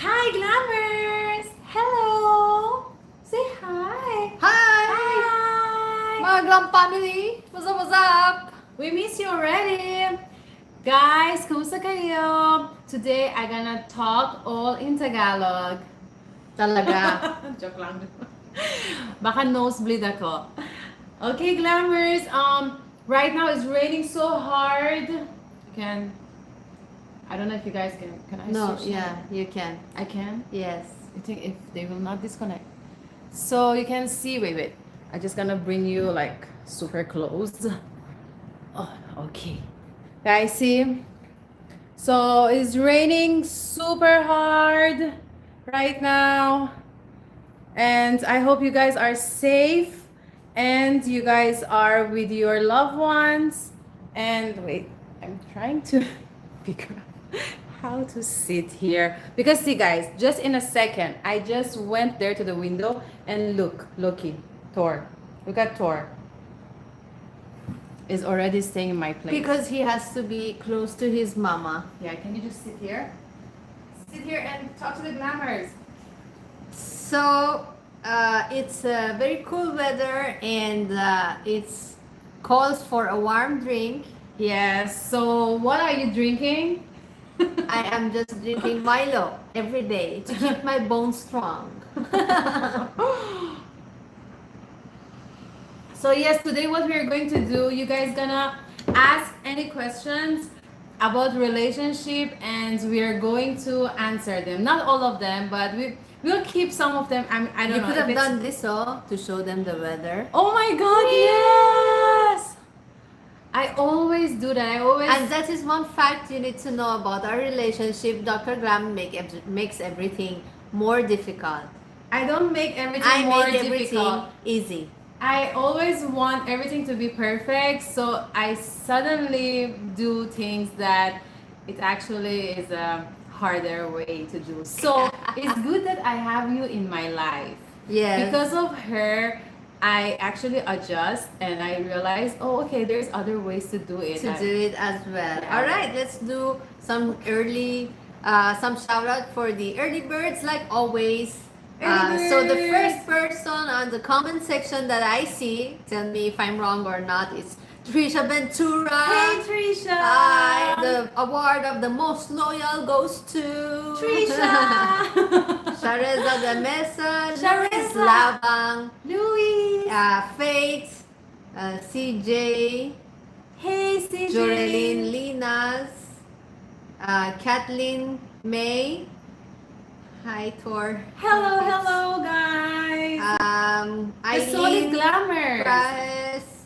Hi, Glammers! Hello! Say hi! Hi! Hi! Mga Glam family! What's up, what's up? We miss you already! Guys, kumusta kayo? Today, I'm gonna talk all in Tagalog. Talaga. Joke lang. Baka nosebleed ako. Okay, Glammers. Right now it's raining so hard. You can... I don't know if you guys can I No, switch yeah, now? you can. I can? Yes. I think if they will not disconnect. So you can see, wait. I'm just gonna bring you like super close. Oh, okay. Guys, see? So it's raining super hard right now. And I hope you guys are safe and you guys are with your loved ones. And wait, I'm trying to figure out how to sit here because see guys, just in a second I just went there to the window and looky, Thor, look at Thor is already staying in my place Because he has to be close to his mama. yeah. Can you just sit here and talk to the Glammers? So, it's very cool weather and it's calls for a warm drink. Yes, so what are you drinking? I am just drinking Milo every day to keep my bones strong. So yes, today what we are going to do, you guys gonna ask any questions about relationship and we are going to answer them. Not all of them, but we'll keep some of them. I don't You know. could if have it's- done this to show them the weather. Oh my God! Yes. I always do that. I always. And that is one fact you need to know about our relationship. Dr. Glam makes everything more difficult. I don't make everything I more make everything difficult. easy. I always want everything to be perfect, so I suddenly do things that it actually is a harder way to do. So it's good that I have you in my life. Yes. Because of her, I actually adjust and I realize, oh, okay, there's other ways to do it. To do it as well. Yeah. All right, let's do some some shout out for the early birds like always. So the first person on the comment section that I see, tell me if I'm wrong or not, is Trisha Ventura. Hey, Trisha! Hi, the award of the most loyal goes to Trisha! Shareza de Mesa, Shareza. Luis Labang, Louis! Faith, CJ, Hey, CJ! Joreline Linas, Kathleen May. Hi, Thor. Hello, guys! The Solid Eileen Glammers! Price,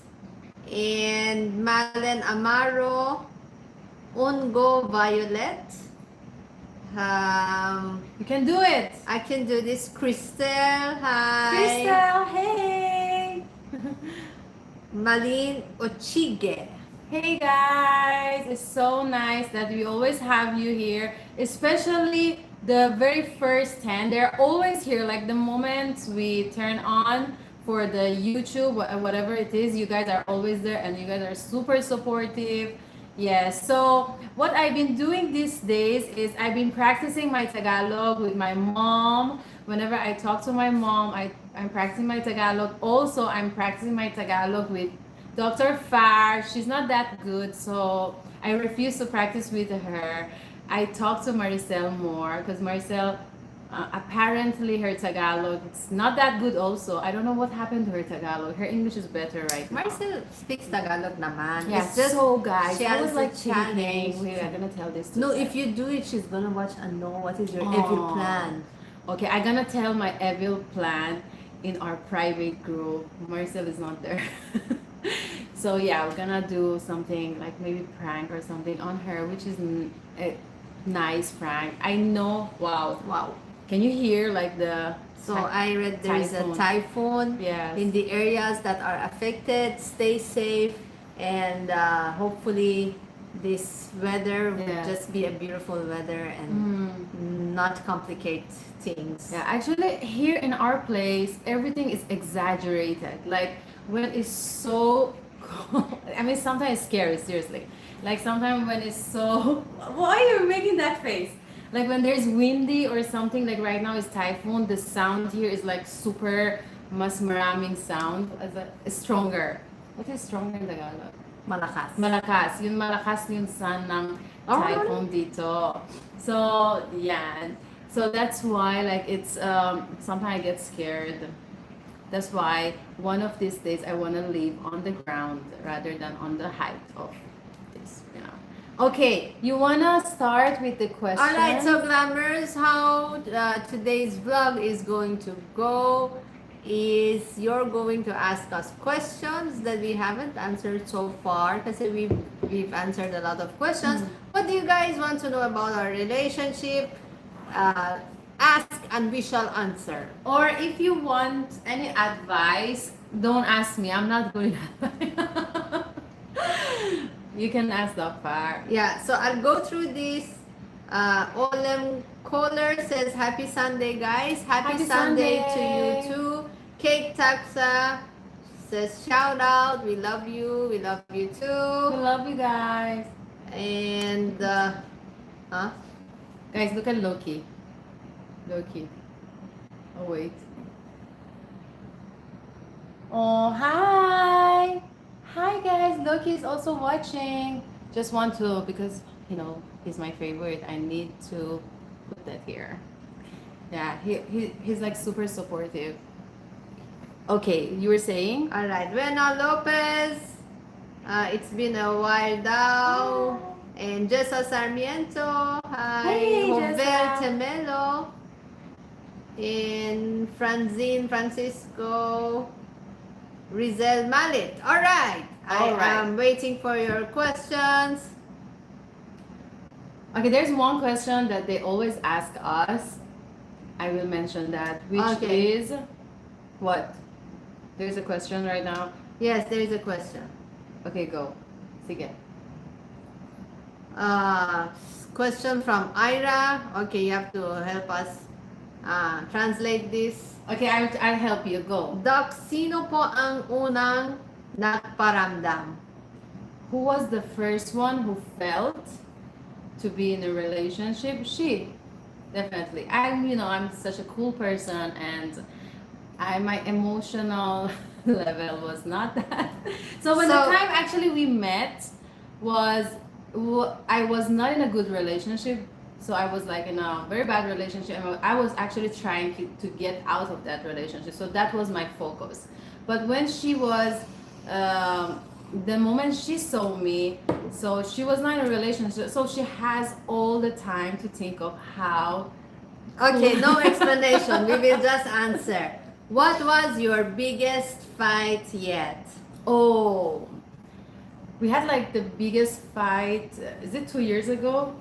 and Malen Amaro, Ungo Violet. You can do it! I can do this. Crystal, hi. Crystal, hey! Malin Ochige. Hey guys! It's so nice that we always have you here, especially the very first 10. They're always here, like the moment we turn on for the YouTube, whatever it is, you guys are always there and you guys are super supportive. Yes, so what I've been doing these days is I've been practicing my Tagalog with my mom. Whenever I talk to my mom, I'm practicing my Tagalog. Also, I'm practicing my Tagalog with Dr. Far. She's not that good, so I refuse to practice with her. I talk to Maricel more because Maricel, apparently her Tagalog, it's not that good also. I don't know what happened to her Tagalog. Her English is better right now. Marcel speaks Tagalog naman. Yeah, It's just so guys, she I has was a like challenge. cheating. Wait, I'm gonna tell this to No, them. if you do it, she's gonna watch and know what is your evil Aw. plan. Okay, I'm gonna tell my evil plan in our private group. Marcel is not there. So yeah, we're gonna do something like maybe prank or something on her, which is a nice prank. I know. Wow. Wow. Can you hear like the? So I read there is a typhoon Yes. in the areas that are affected. Stay safe, and hopefully this weather will Yeah. just be a beautiful weather and not complicate things. Yeah, actually, here in our place, everything is exaggerated. Like when it's so cold, I mean, sometimes it's scary. Seriously, like sometimes when it's so. Why are you making that face? Like when there's windy or something, like right now is typhoon, the sound here is like super mas maraming sound, as a stronger. What is stronger in Tagalog? Malakas. Malakas. Yung malakas yung sun ng typhoon dito. So, yeah. So that's why like it's sometimes I get scared. That's why one of these days I want to live on the ground rather than on the height of this, you know. Okay, you want to start with the question? All right, so Glammers, how today's vlog is going to go is you're going to ask us questions that we haven't answered so far because we've answered a lot of questions. What do you guys want to know about our relationship? Ask and we shall answer. Or if you want any advice, don't ask me. I'm not good at advice. You can ask Dr. Yeah, so I'll go through this. Olem Caller says, Happy Sunday, guys. Happy Sunday to you too. Cake Taxa says, shout out. We love you. We love you too. We love you guys. And, Guys, look at Loki. Loki. Oh, wait. Oh, hi. Hi, guys. Loki is also watching. Just want to, because, you know, he's my favorite. I need to put that here. Yeah, he's like super supportive. Okay, you were saying? all right. Rena Lopez. It's been a while now. And Jessa Sarmiento. Hi. Hey, Jovel Jessa. Temelo. And Franzine Francisco. Rizel Malit. All right. I am waiting for your questions. Okay, there's one question that they always ask us. I will mention that, which is what? There's a question right now. Yes, there is a question. Okay, go. Sige. Question from Ira. Okay, you have to help us translate this. Okay, I'll help you. Go. Doc, sino po ang unang nagparamdam? Who was the first one who felt to be in a relationship? She. Definitely. I'm such a cool person, and my emotional level was not that. So when the time actually we met was, I was not in a good relationship. So I was like in a very bad relationship. I was actually trying to get out of that relationship. So that was my focus. But when she was, the moment she saw me, so she was not in a relationship. So she has all the time to think of how. Okay, no explanation. We will just answer. What was your biggest fight yet? Oh, we had like the biggest fight. Is it 2 years ago?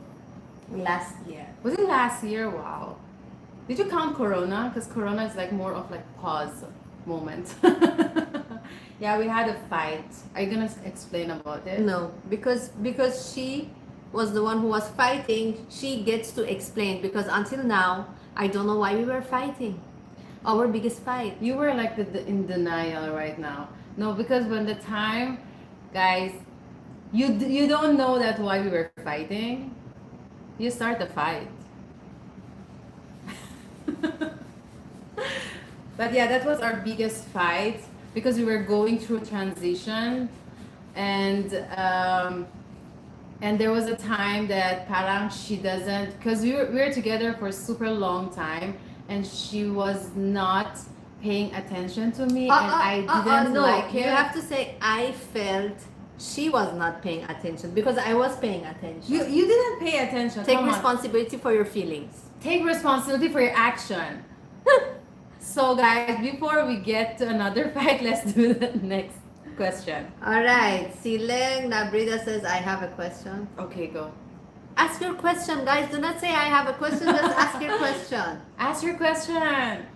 Last year. Was it last year? Wow. Did you count Corona? Because Corona is like more of like pause moment. Yeah, we had a fight. Are you gonna explain about it? No, because she was the one who was fighting. She gets to explain because until now I don't know why we were fighting. Our biggest fight. You were like in denial right now. No, because when the time, guys, you don't know that why we were fighting. You start the fight. But yeah, that was our biggest fight because we were going through transition, and there was a time that parang she doesn't, because we were together for a super long time, and she was not paying attention to me, and I didn't like it. You have to say I felt she was not paying attention because I was paying attention. You didn't pay attention. Take Come on. responsibility for your feelings. Take responsibility for your action. So guys, before we get to another fight, let's do the next question. All right. Sileng Nabrida says, I have a question. Okay, go. Ask your question, guys. Do not say I have a question. Just ask your question. Ask your question.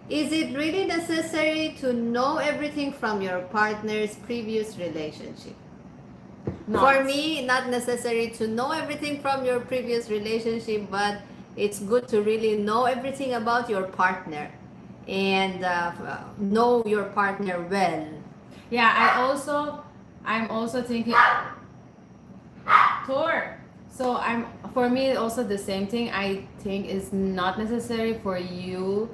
Is it really necessary to know everything from your partner's previous relationship? Not. For me, not necessary to know everything from your previous relationship, but it's good to really know everything about your partner and know your partner well. Yeah, I'm also thinking. Tor. So for me also the same thing. I think it's not necessary for you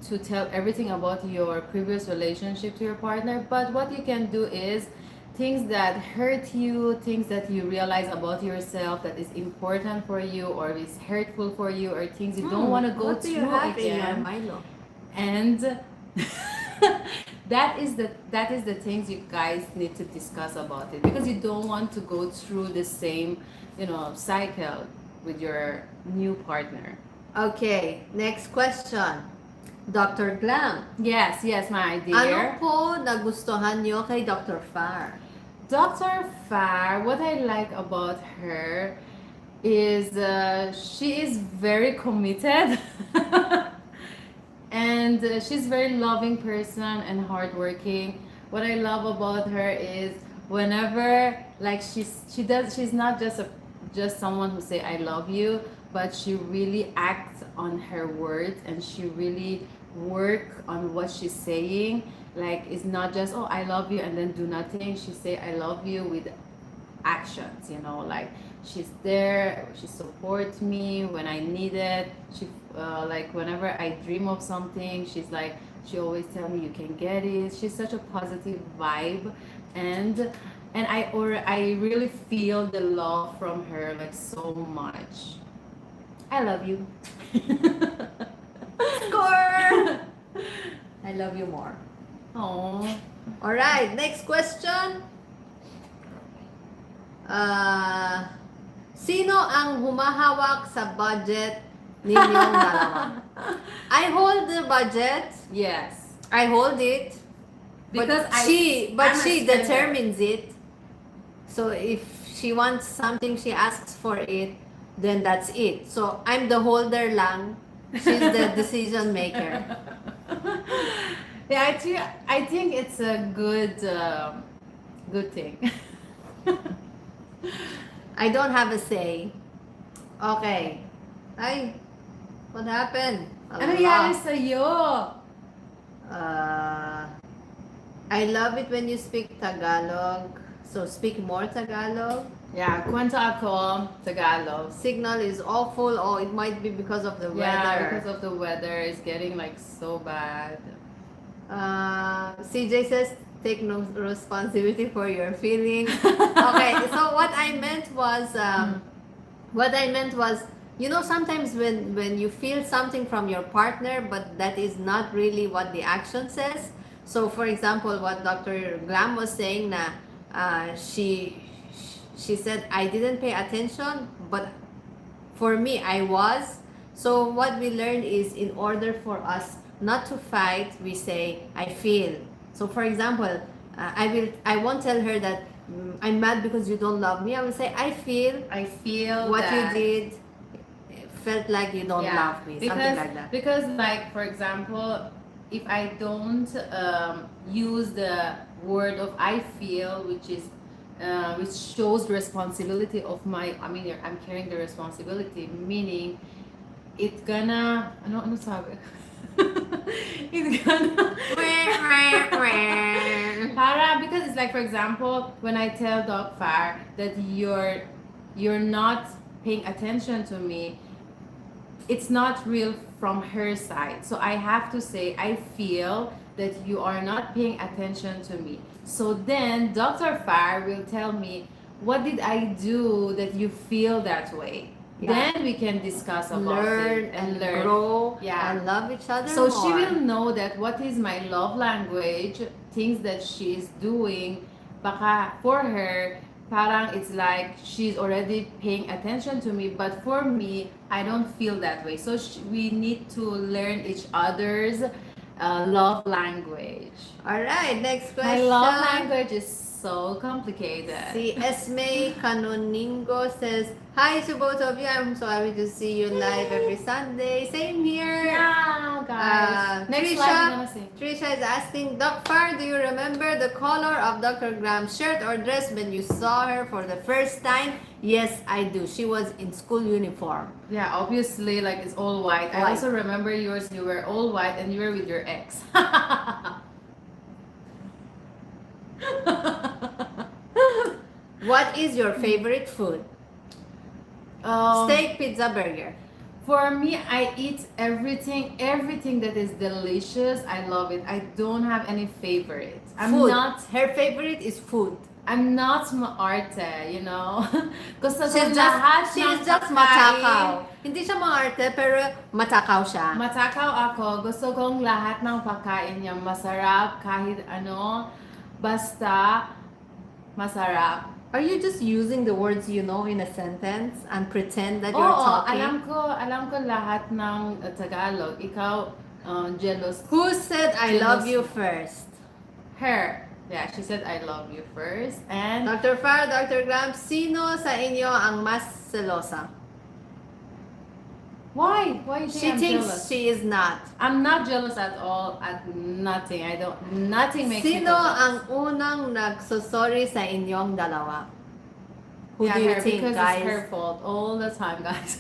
to tell everything about your previous relationship to your partner, but what you can do is things that hurt you, things that you realize about yourself that is important for you or is hurtful for you, or things you don't want to go What do you through have in your again. Milo? And that is the things you guys need to discuss about it, because you don't want to go through the same, cycle with your new partner. Okay, next question. Dr. Glam, Yes, yes, my ano dear. po nagustuhan nyo kay Dr. Far? Dr. Far, what I like about her is she is very committed. And she's very loving person and hardworking. What I love about her is whenever, like, she's not just someone who say I love you, but she really acts on her words, and she really work on what she's saying. Like, it's not just, oh, I love you and then do nothing. She say I love you with actions, like she's there, she supports me when I need it. She like whenever I dream of something, she always tell me you can get it. She's such a positive vibe, and I really feel the love from her, like, so much. I love you. Score! I love you more. Oh, Alright, next question. Sino ang humahawak sa budget ninyong dalawa? I hold the budget. yes. I hold it. Because she I'm a spender. determines it. So if she wants something, she asks for it, then that's it. So I'm the holder lang. She's the decision maker. Yeah, I think it's a good thing. I don't have a say. Okay. Ay, what happened? Ano nangyari sa'yo? I love it when you speak Tagalog. So speak more Tagalog. Yeah, kwento ako, Tagalog. Signal is awful. Oh, it might be because of the Yeah, weather. because of the weather. It's getting, like, so bad. CJ says, take no responsibility for your feelings. Okay, so what I meant was, sometimes when you feel something from your partner, but that is not really what the action says. So for example, what Dr. Glam was saying, na she said, I didn't pay attention, but for me, I was. So what we learned is, in order for us not to fight, we say, I feel. So for example, I won't tell her that I'm mad because you don't love me. I will say, I feel what that, you did felt like you don't love me. Something like that. Because, like, for example, if I don't use the word of I feel, which shows responsibility of I'm carrying the responsibility, meaning it's gonna, ano sabi? It's gonna because it's like, for example, when I tell Doc Far that you're not paying attention to me, it's not real from her side. So I have to say, I feel that you are not paying attention to me. So then Dr. Far will tell me, what did I do that you feel that way? Yeah. Then we can discuss about it and learn, grow, Yeah. and love each other So more. she will know that what is my love language, things that she's doing, baka for her, parang it's like she's already paying attention to me, but for me, I don't feel that way. So we need to learn each other's love language. Alright, next My question. love language is so complicated. Si Esme Canoningo says, hi to both of you. I'm so happy to see you live every Sunday. Same here. Yeah, guys. Next Trisha, slide, you're gonna say. Trisha is asking, Doc Far, do you remember the color of Dr. Glam's shirt or dress when you saw her for the first time? Yes, I do. She was in school uniform. Yeah, obviously, like, it's all white. I White. also remember yours, you were all white and you were with your ex. What is your favorite food? Steak, pizza, burger. For me, I eat everything that is delicious. I love it. I don't have any favorites. Food. Her favorite is food. I'm not maarte, you know. Gusto ko She's lahat just, ng she's just pagkain. matakaw. Hindi siya maarte, pero matakaw siya. Matakaw ako. Gusto kong lahat ng pagkain niya masarap kahit ano. Basta masarap. Are you just using the words you know in a sentence and pretend that you're Oo, talking? alam ko lahat ng Tagalog. Ikaw, jealous. Who said I love you first? Her. Yeah, she said I love you first. And Dr. Far, Dr. Glam, sino sa inyo ang mas selosa? why? Why you She think I'm thinks jealous? she is not. I'm not jealous at all. At nothing. Nothing makes me Sino feel ang jealous. unang nagsosorry sa inyong dalawa? Who Yeah, do you her, think, because guys? it's her fault all the time, guys.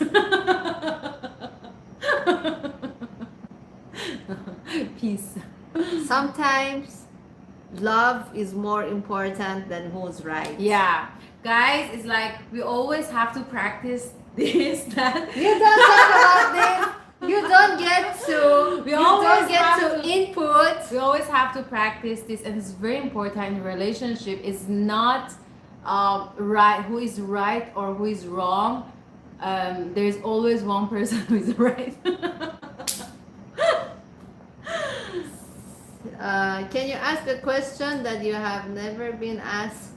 Peace. Sometimes love is more important than who's right. Yeah, guys, it's like we always have to practice this. That You don't talk about this. You don't get to. We you always don't get have to input. we always have to practice this, and it's very important in relationship. It's not right who is right or who is wrong. There's always one person who is right. Can you ask a question that you have never been asked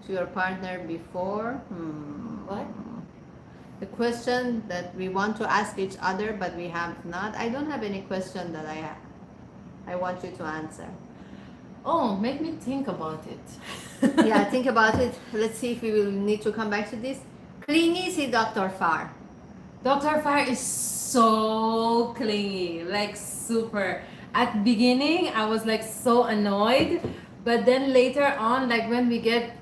to your partner before? What? The question that we want to ask each other but we have not. I don't have any question that I want you to answer. Oh, make me think about it. Yeah, think about it. Let's see if we will need to come back to this. Clingy si Dr. Far. Dr. Fire is so clingy, like super. At beginning, I was like so annoyed, but then later on, like when we get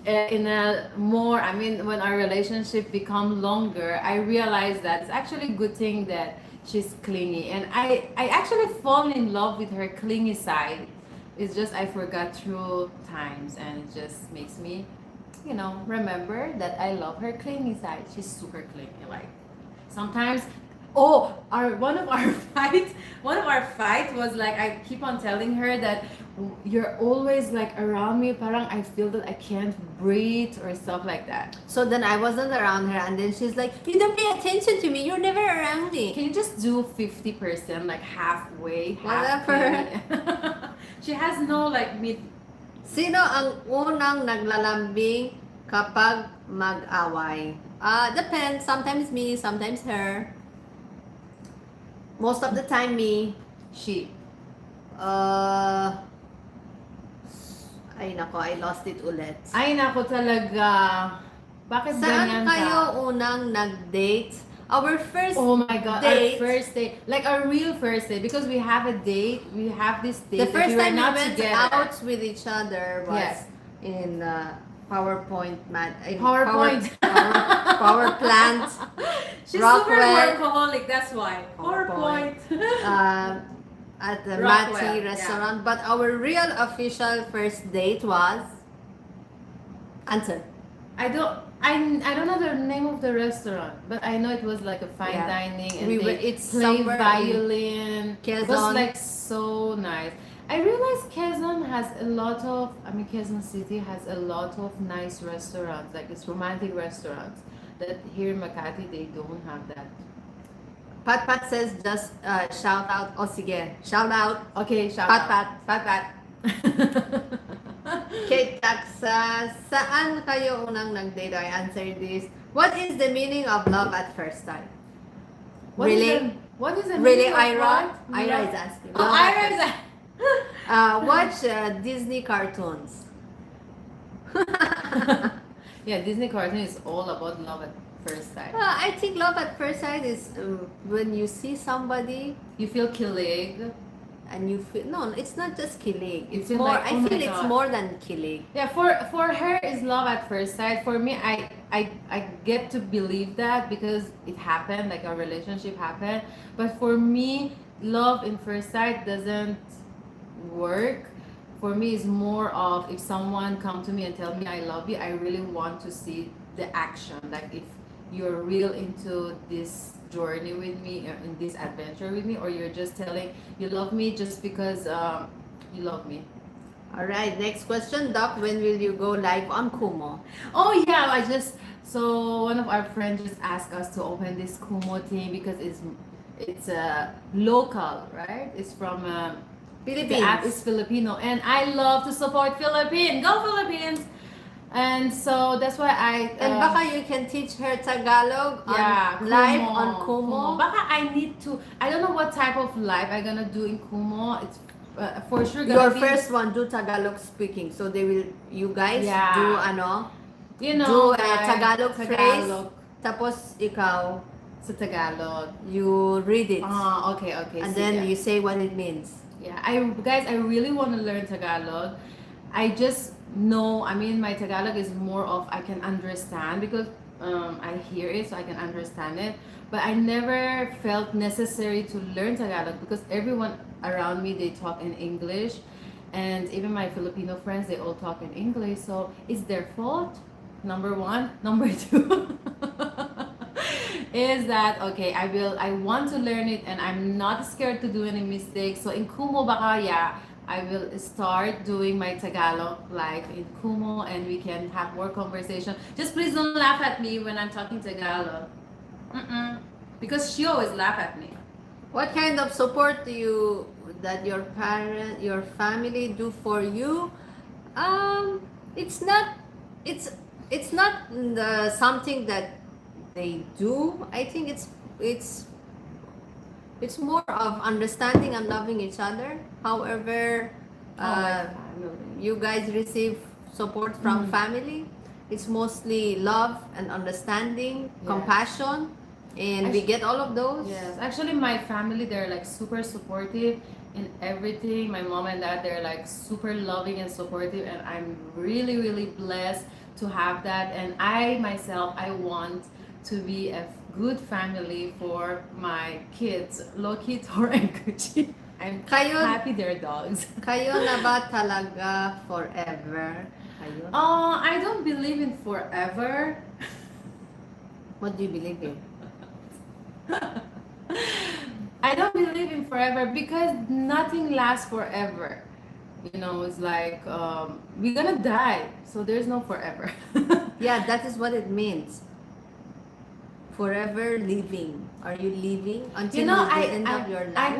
in a more, I mean, when our relationship become longer, I realized that it's actually a good thing that she's clingy, and I actually fall in love with her clingy side. It's just I forgot through times, and it just makes me, remember that I love her clingy side. She's super clingy, like sometimes. Oh, one of our fight was like I keep on telling her that you're always like around me, parang I feel that I can't breathe or stuff like that. So then I wasn't around her and then she's like, you don't pay attention to me, you're never around me. Can you just do 50%, like halfway? Whatever. She has no like mid. Sino ang unang naglalambing kapag mag-away? Depends. Sometimes me, sometimes her. Most of the time me. She. Ay nako, I lost it ulit. Ay nako talaga. Bakit ganyan Saan ka? kayo unang nag-date? Our first Oh my god, date. our first date. Like our real first date. Because we have a date, we have this date. The first that we were time we not went together. out with each other was Yes. in PowerPoint in PowerPoint. power plant. She's Rockwell. super workaholic, that's why. PowerPoint. At the Rockwell, Mati yeah. restaurant. But our real official first date was answer. I don't know the name of the restaurant, but I know it was like a fine Yeah. dining and We they were- it's play somewhere in violin. It was Quezon. like so nice. I realized Quezon has a lot of, Quezon City has a lot of nice restaurants, like it's romantic restaurants that here in Makati they don't have that. Pat says just shout out. Oh sige, shout out. Okay, shout Pat out. Pat. Pat. Kate Taxa, saan kayo unang nag-date? I answered this. What is the meaning of love at first sight? What is Really? what is the Really, meaning of Ira? what? Ira is asking. Oh, Love at Ira is first- Watch Disney cartoons. Yeah, Disney cartoon is all about love at first sight. I think love at first sight is when you see somebody You feel kilig. and you feel no, it's not just killing. You It's feel more. like, I oh my feel it's God. more than killing. Yeah, for her is love at first sight. For me, I get to believe that because it happened, like our relationship happened. But for me, love in first sight doesn't work. For me, it's more of if someone come to me and tell me I love you, I really want to see the action. Like if you're real into this journey with me, in this adventure with me, or you're just telling you love me just because you love me. All right, next question, Doc. When will you go live on Kumo? Oh yeah, so one of our friends just asked us to open this Kumo thing because it's local, right? It's from the app is Philippines. Filipino, and I love to support Philippines. Go Philippines! And so that's why And baka you can teach her Tagalog yeah, on live Kumo, on Kumo. Baka I need to. I don't know what type of live I'm gonna do in Kumo. It's for sure Your gonna be first one, do Tagalog speaking. So they will, you guys yeah. do ano, You do know, a like, Tagalog phrase. Tagalog Tapos ikaw, sa Tagalog. you read it. Okay, okay. And Sige. then you say what it means. Yeah, I really want to learn Tagalog. I just know, I mean, my Tagalog is more of I can understand because I hear it, so I can understand it. But I never felt necessary to learn Tagalog because everyone around me they talk in English, and even my Filipino friends they all talk in English. So it's their fault. Number one, number two. Is that okay? I want to learn it and I'm not scared to do any mistakes. So in Kumo baka yeah, I will start doing my Tagalog live in Kumo and we can have more conversation. Just please don't laugh at me when I'm talking Tagalog. Because she always laugh at me. What kind of support do you that your family do for you? It's not it's not something that they do. I think it's more of understanding and loving each other. However, you guys receive support from family. It's mostly love and understanding, Yeah. compassion, and we get all of those. Yes, actually, my family they're like super supportive in everything. My mom and dad they're like super loving and supportive, and I'm really really blessed to have that. And I myself I want to be a good family for my kids, Loki, Thor, and Gucci. I'm Kayo- happy they're dogs. Kayo na ba talaga forever? Kayo? I don't believe in forever. What do you believe in? I don't believe in forever because nothing lasts forever. You know, it's like we're gonna die, so there's no forever. Yeah, that is what it means. Forever living. Are you living until You know, the end of your life?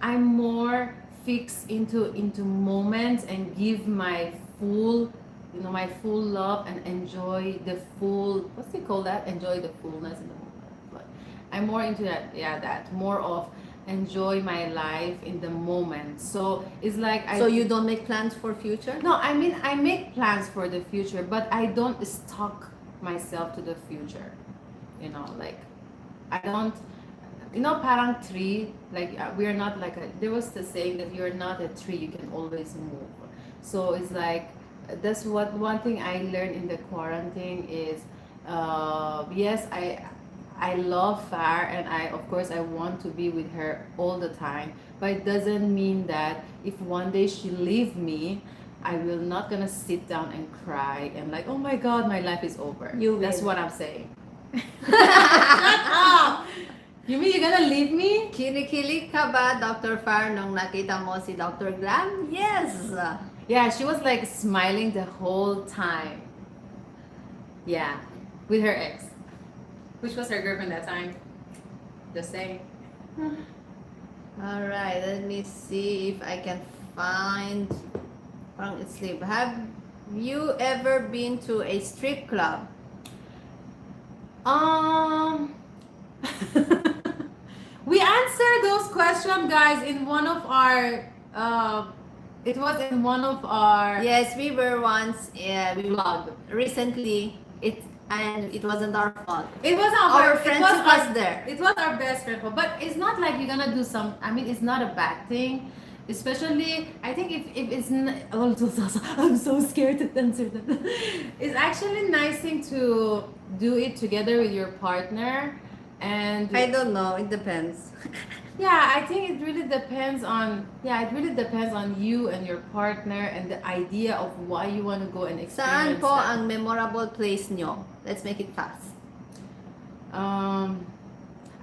I'm more fixed into moments and give my full, my full love and enjoy the full. What's they call that? Enjoy the fullness in the moment. But I'm more into that. Yeah, that more of enjoy my life in the moment. So it's like So you don't make plans for future? No, I mean I make plans for the future, but I don't stuck myself to the future. Like I don't. Parang tree. Like we are not like a. There was the saying that you're not a tree. You can always move. So it's like that's what one thing I learned in the quarantine is. Yes, I love Far and of course I want to be with her all the time. But it doesn't mean that if one day she leave me, I will not gonna sit down and cry and like, oh my God, my life is over. You That's will. what I'm saying. Shut up! You mean you're gonna leave me? Kinikilig ka ba, Dr. Far, nung nakita mo si Dr. Glam? Yes! Yeah, she was like smiling the whole time. Yeah, with her ex. Which was her girlfriend that time. Just saying. Alright, let me see if I can find parang sleep. Have you ever been to a strip club? We answered those questions, guys, in one of our. It was in one of our. Yes, we were once. Yeah, we vlogged recently. It wasn't our fault. It was Our friend it was took us there. It was our best friend, but it's not like you're gonna do some. I mean, it's not a bad thing, especially. I think if it's. I'm so scared to answer that. It's actually nice thing to do it together with your partner, and I don't know. It depends. yeah, I think it really depends on you and your partner and the idea of why you want to go and Saan experience po that. ang memorable place nyo? Let's make it fast. Um,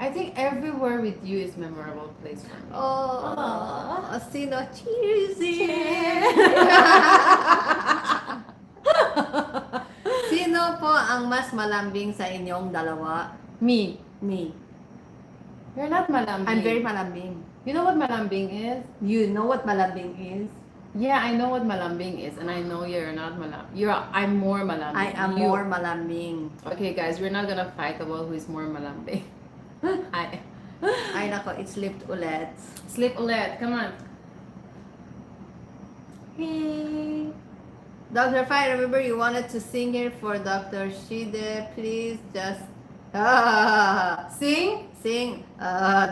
I think everywhere with you is memorable place for me. Oh, sino cheesy. Sino po ang mas malambing sa inyong dalawa? Me. Me. You're not malambing. I'm very malambing. You know what malambing is? You know what malambing is? Yeah, I know what malambing is, and I know you're not malambing. I'm more malambing. I am more malambing. Okay, guys, we're not gonna fight about who is more malambing. I. Ay nako, it slipped ulit. Sleep ulit. Come on. Hey. Dr. Fai, remember you wanted to sing here for Dr. Shideh. Please just Sing. sing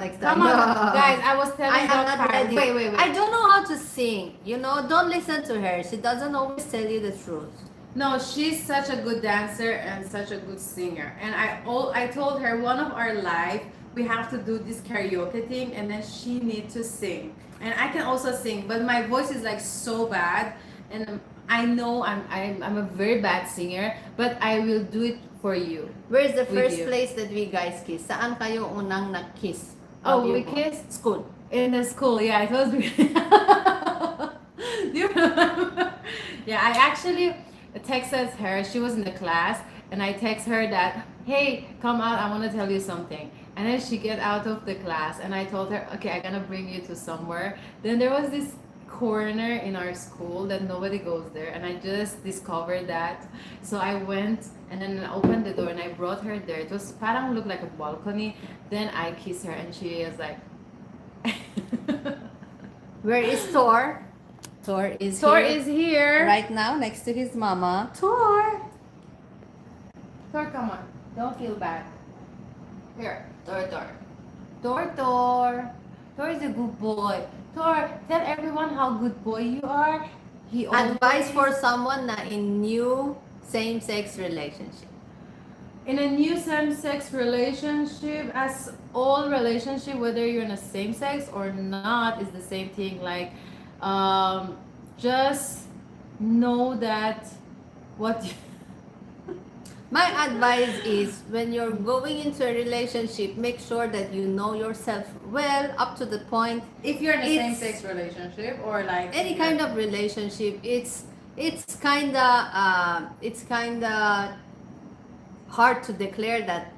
next time. Come on, guys. I was telling I am Dr. not ready. Wait. I don't know how to sing. You know, don't listen to her. She doesn't always tell you the truth. No, she's such a good dancer and such a good singer. And I told her one of our live we have to do this karaoke thing, and then she needs to sing. And I can also sing, but my voice is like so bad, and I know I'm a very bad singer, but I will do it for you. Where's the With first you. place that we guys kiss? Saan kayo unang nag-kiss? Oh, Sabi we mo? kissed School. in the school. Yeah, I told you. Do you remember? Yeah, I actually texted her. She was in the class, and I text her that, hey, come out. I want to tell you something. And then she get out of the class, and I told her, okay, I'm gonna bring you to somewhere. Then there was this corner in our school that nobody goes there, and I just discovered that. So I went and then I opened the door and I brought her there. It was parang look like a balcony. Then I kissed her, and she was like. Where is Thor? Thor is Thor here. is here. Right now next to his mama. Thor. Thor, come on. Don't feel bad. Here, Thor. Thor is a good boy. Thor, tell everyone how good boy you are. He Advice always- for someone na in new same-sex relationship. in a new same-sex relationship, as all relationship, whether you're in a same sex or not, is the same thing. Like, just know that what. My advice is when you're going into a relationship, make sure that you know yourself well up to the point. If you're in a It's- same-sex relationship or like Any kind of relationship, it's kinda hard to declare that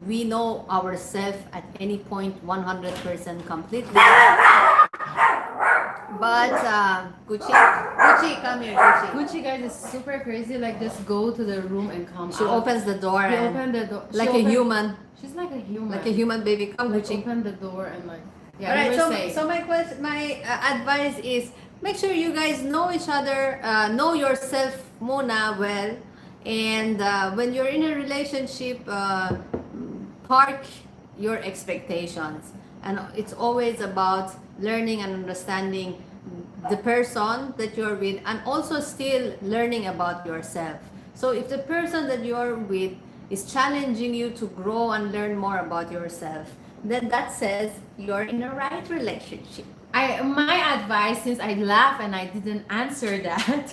we know ourselves at any point 100% completely. But Gucci, come here, Gucci. Gucci, guys, is super crazy. Like, just go to the room and come She out. opens the door She and opened the door like a human, She's like a human. like a human baby. Come, Like, Gucci. open the door and like. Yeah. All right. you were saying. So my advice is make sure you guys know each other, know yourself muna well, and when you're in a relationship, park your expectations, and it's always about learning and understanding the person that you're with, and also still learning about yourself. So if the person that you're with is challenging you to grow and learn more about yourself, then that says you're in a right relationship. My advice, since I laugh and I didn't answer that,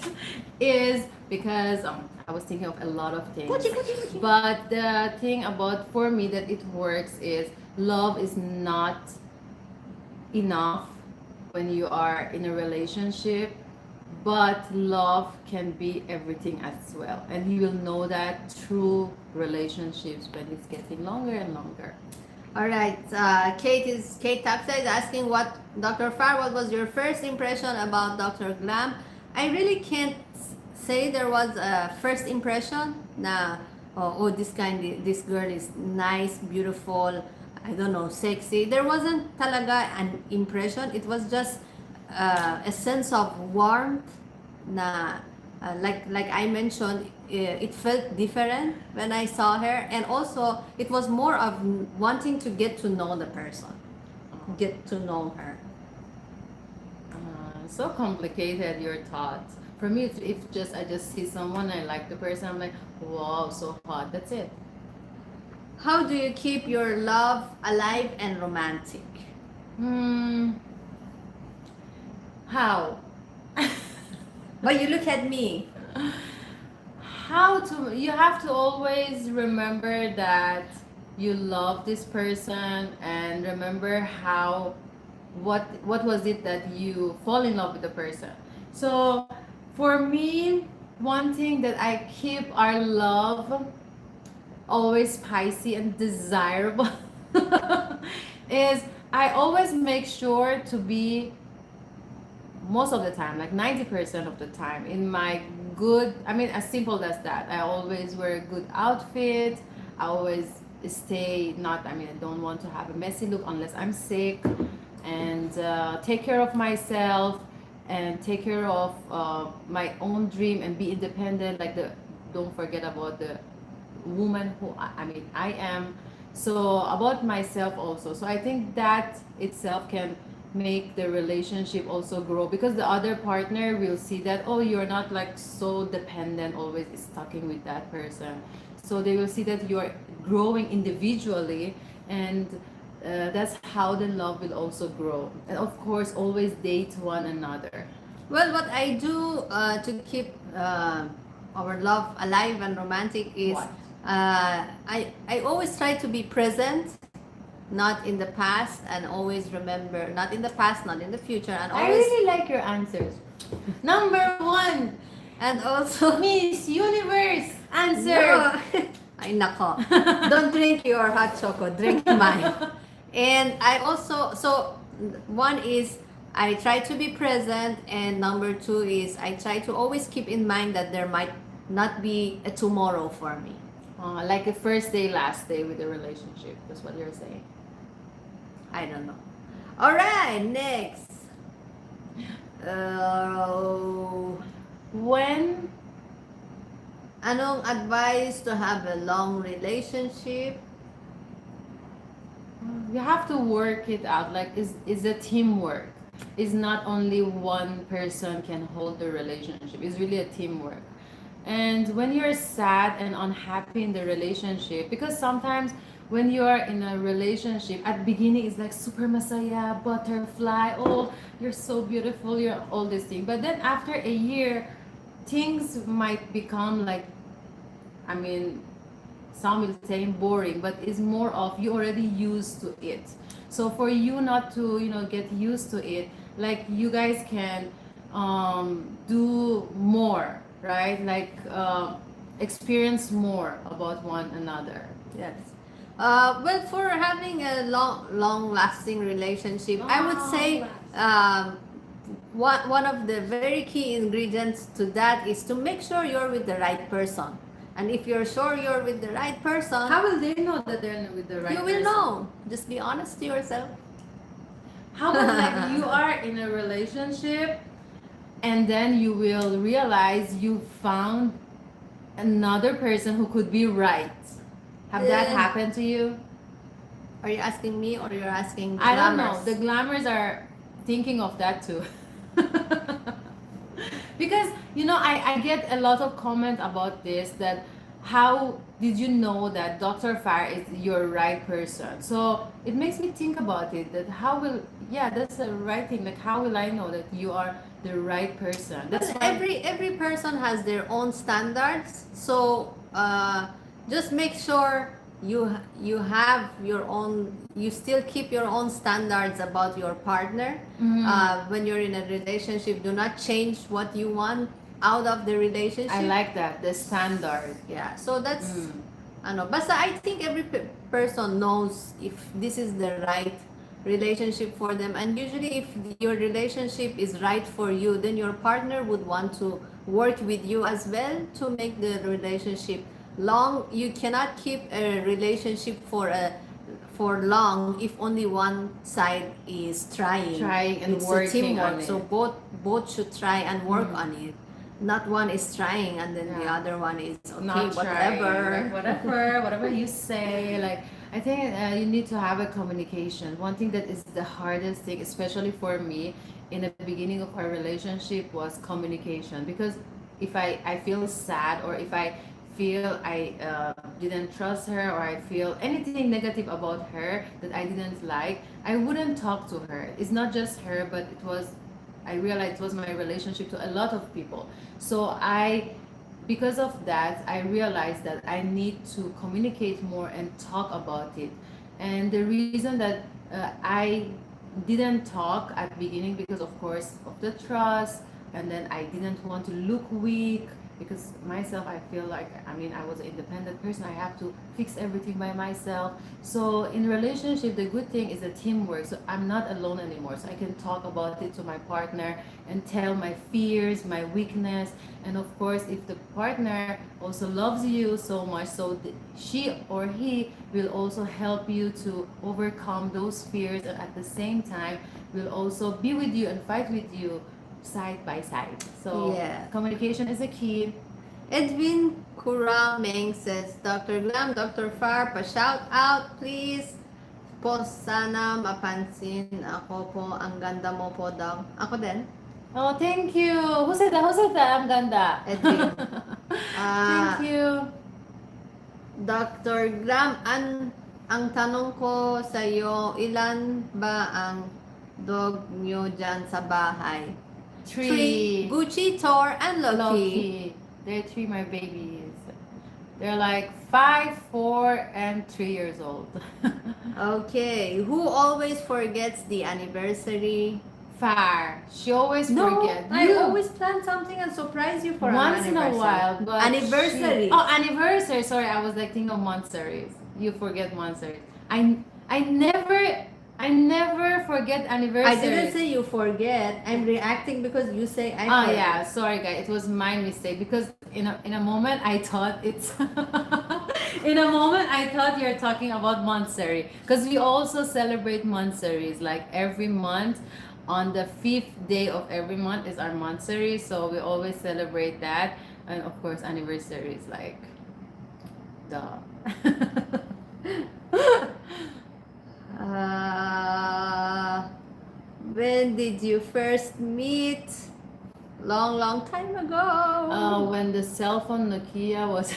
is because I was thinking of a lot of things. Gucci. But the thing about for me that it works is love is not enough when you are in a relationship, but love can be everything as well, and you will know that through relationships when it's getting longer and longer. All right, Kate Tapsa is asking what Dr. Far, what was your first impression about Dr. Glam? I really can't say there was a first impression na this girl is nice, beautiful, I don't know, sexy. There wasn't talaga an impression. It was just a sense of warmth na like I mentioned, it felt different when I saw her, and also it was more of wanting to get to know the person, get to know her. So complicated your thoughts. For me, if just I just see someone I like the person, I'm like, wow, so hot. That's it. How do you keep your love alive and romantic? How? But you look at me. How to? You have to always remember that you love this person, and remember how what was it that you fall in love with the person. So for me, one thing that I keep our love always spicy and desirable is I always make sure to be most of the time, like 90% of the time, in my good, I mean, as simple as that. I always wear a good outfit. I always stay not, I mean, I don't want to have a messy look unless I'm sick, and take care of myself and take care of my own dream and be independent. Like the, don't forget about the woman who I mean I am. So about myself also. So I think that itself can make the relationship also grow, because the other partner will see that, oh, you're not like so dependent, always stuck in with that person. So they will see that you're growing individually, and that's how the love will also grow. And of course, always date one another. Well, what I do to keep our love alive and romantic is What? I always try to be present, not in the past, and always remember, not in the past, not in the future, and I always really like your answers. Number one, and also Miss Universe answer. no. Ay nako. Don't drink your hot chocolate, drink mine. And I also, so one is I try to be present, and number two is I try to always keep in mind that there might not be a tomorrow for me. Like the first day, last day with the relationship. That's what you're saying. I don't know. All right, next. Uh, When Anong advice to have a long relationship? you have to work it out, like is a teamwork. It's not only one person can hold the relationship. It's really a teamwork. And when you're sad and unhappy in the relationship, because sometimes when you are in a relationship at beginning it's like super masaya, butterfly, oh, you're so beautiful, you're all this thing. But then after a year, things might become like, I mean, some will say boring, but it's more of you already used to it. So for you not to, get used to it, like you guys can do more, right? Like experience more about one another. Yes. Well, for having a long-lasting relationship, I would say one of the very key ingredients to that is to make sure you're with the right person. And if you're sure you're with the right person, How will they know that they're with the right you will person? know. Just be honest to yourself. How about like you are in a relationship and then you will realize you found another person who could be right. Have that Yeah. happened to you? Are you asking me or you're asking the I don't know. Glammers? The Glammers are thinking of that too. Because I get a lot of comment about this, that how did you know that Dr. Fire is your right person? So it makes me think about it, that how will, yeah, that's the right thing. Like how will I know that you are the right person? That's Well, why every person has their own standards, so just make sure you have your own, you still keep your own standards about your partner. When you're in a relationship, do not change what you want out of the relationship. I like that, the standard. Yeah, so that's ano, basta I think every person knows if this is the right relationship for them, and usually if your relationship is right for you, then your partner would want to work with you as well to make the relationship long. You cannot keep a relationship for long if only one side is trying and it's working a teamwork, on it. so both should try and work on it, not one is trying and then the Yeah. other one is okay, Not trying, whatever. like, whatever you say. Like I think you need to have a communication. One thing that is the hardest thing, especially for me, in the beginning of our relationship was communication. Because if I feel sad, or if I feel I didn't trust her, or I feel anything negative about her that I didn't like, I wouldn't talk to her. It's not just her, but I realized it was my relationship to a lot of people. So I because of that, I realized that I need to communicate more and talk about it. And the reason that I didn't talk at the beginning, because of course of the trust, and then I didn't want to look weak, because myself, I feel like, I mean, I was an independent person. I have to fix everything by myself. So in relationship, the good thing is the teamwork. So I'm not alone anymore. So I can talk about it to my partner and tell my fears, my weakness. And of course, if the partner also loves you so much, so she or he will also help you to overcome those fears, and at the same time will also be with you and fight with you side by side. So Yeah. communication is a key. Edwin Kurameng says, Dr. Glam, Dr. Far, pa-shout out please. Po sana mapansin ako po, ang ganda mo po daw. Ako din. Oh, thank you. Who said that? Who said that? Ang ganda. Edwin. Thank you. Dr. Glam, ang tanong ko sa iyo, ilan ba ang dog nyo dyan sa bahay? Three. Gucci, Thor, and Loki. Loki. They're three, my babies. They're like 5, 4, and 3 years old. Okay. Who always forgets the anniversary? Far. She always forget. I You. always plan something and surprise you for Once an in a anniversary. while, but Anniversaries. Oh, anniversary. Sorry, I was like thinking of monthsaries. You forget monthsaries. I never forget I anniversaries. didn't say you forget. I'm reacting because you say I Oh forget. yeah, sorry guys, it was my mistake, because in a moment I thought it's in a moment I thought you're talking about monthsary, because we also celebrate monthsaries like every month. On the 5th day of every month is our monthsary, so we always celebrate that, and of course anniversaries like duh. When did you first meet? Long time ago. When the cell phone Nokia was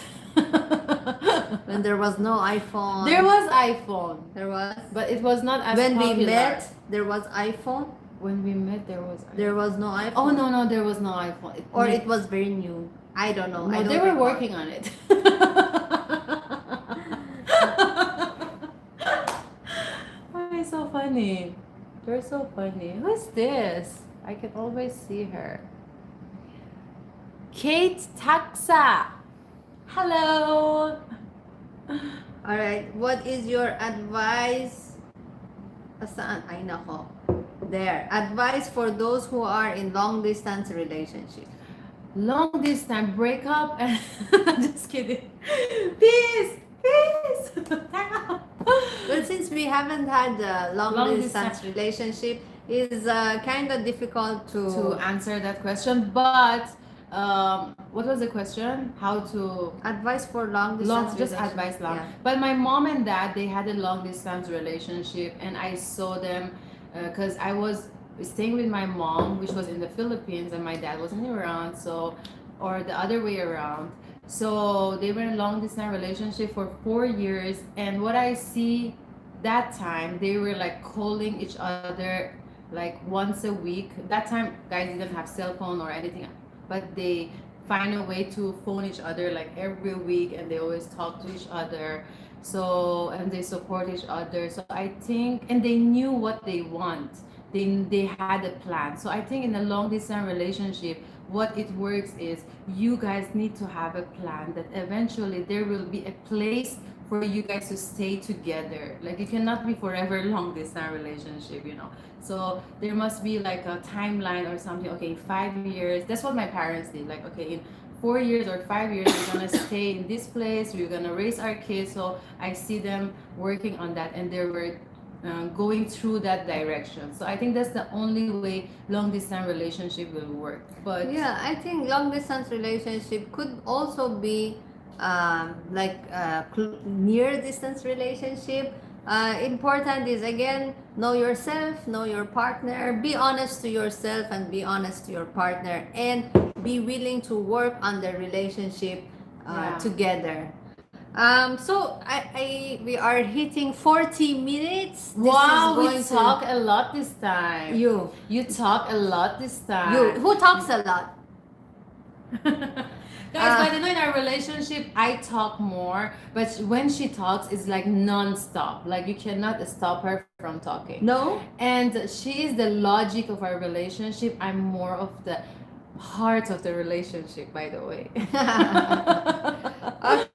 When there was no iPhone. there was iPhone, There was. but it was not as When popular. we met, there was iPhone. When we met, there was. There was no iPhone. Oh no, there was no iPhone. Or it was very new. I don't know. No, I don't they were recall. working on it. Oh, it's so funny. They're so funny. Who is this? I can always see her. Kate Taxa. Hello. All right. What is your advice? Saan? Ay nako. There. Advice for those who are in long distance relationship. Long distance breakup and just kidding. Peace. But since we haven't had a long, Long distance relationship, is kind of difficult To answer that question, but what was the question? How to advice for long distance just relationship. advice long. Yeah. But my mom and dad, they had a long distance relationship, and I saw them because I was staying with my mom, which was in the Philippines, and my dad wasn't around, so, or the other way around. So they were in a long distance relationship for 4 years, and what I see that time, they were like calling each other like once a week. That time guys didn't have cell phone or anything, but they find a way to phone each other like every week, and they always talk to each other. So, and they support each other. So I think, and they knew what they want. They had a plan. So I think in a long distance relationship, what it works is you guys need to have a plan that eventually there will be a place for you guys to stay together. Like you cannot be forever long distance relationship, you know. So there must be like a timeline or something. Okay, 5 years. That's what my parents did. Like, okay, in 4 years or 5 years, we're gonna stay in this place. We're gonna raise our kids. So I see them working on that, and they were going through that direction. So I think that's the only way long distance relationship will work. But Yeah, I think long distance relationship could also be like near distance relationship. Important is again, know yourself, know your partner, be honest to yourself and be honest to your partner, and be willing to work on the relationship Yeah. together. So we are hitting 40 minutes. This wow, is we going talk a lot this time. you You talk a lot this time. who talks a lot. Guys, by the way, in our relationship, I talk more, but when she talks, it's like non-stop. Like you cannot stop her from talking. No? And she is the logic of our relationship. I'm more of the heart of the relationship, by the way.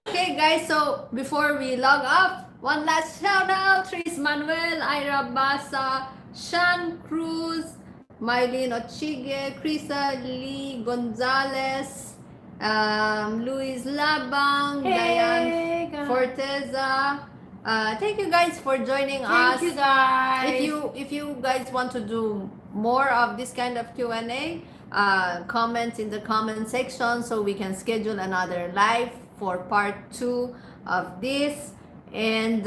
Okay, guys, so before we log off, one last shout out: Tris Manuel, Ira Basa, Sean Cruz, Mylene Ochige, Krisa Lee Gonzalez, Luis Labang, Hey, Diane guys. Forteza. Thank you guys for joining us. Thank you, guys. If you guys want to do more of this kind of Q&A, comment in the comment section so we can schedule another live for part 2 of this. And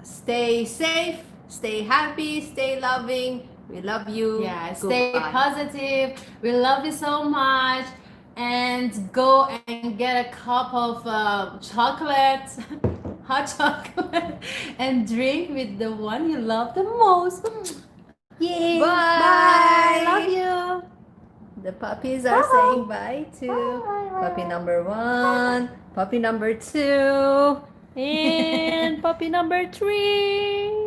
stay safe, stay happy, stay loving. We love you. Yeah, stay Goodbye. positive. We love you so much. And go and get a cup of chocolate, hot chocolate, and drink with the one you love the most. Yay! Bye. Bye. Love you. The puppies are saying bye to puppy number 1, puppy number 2, and puppy number 3.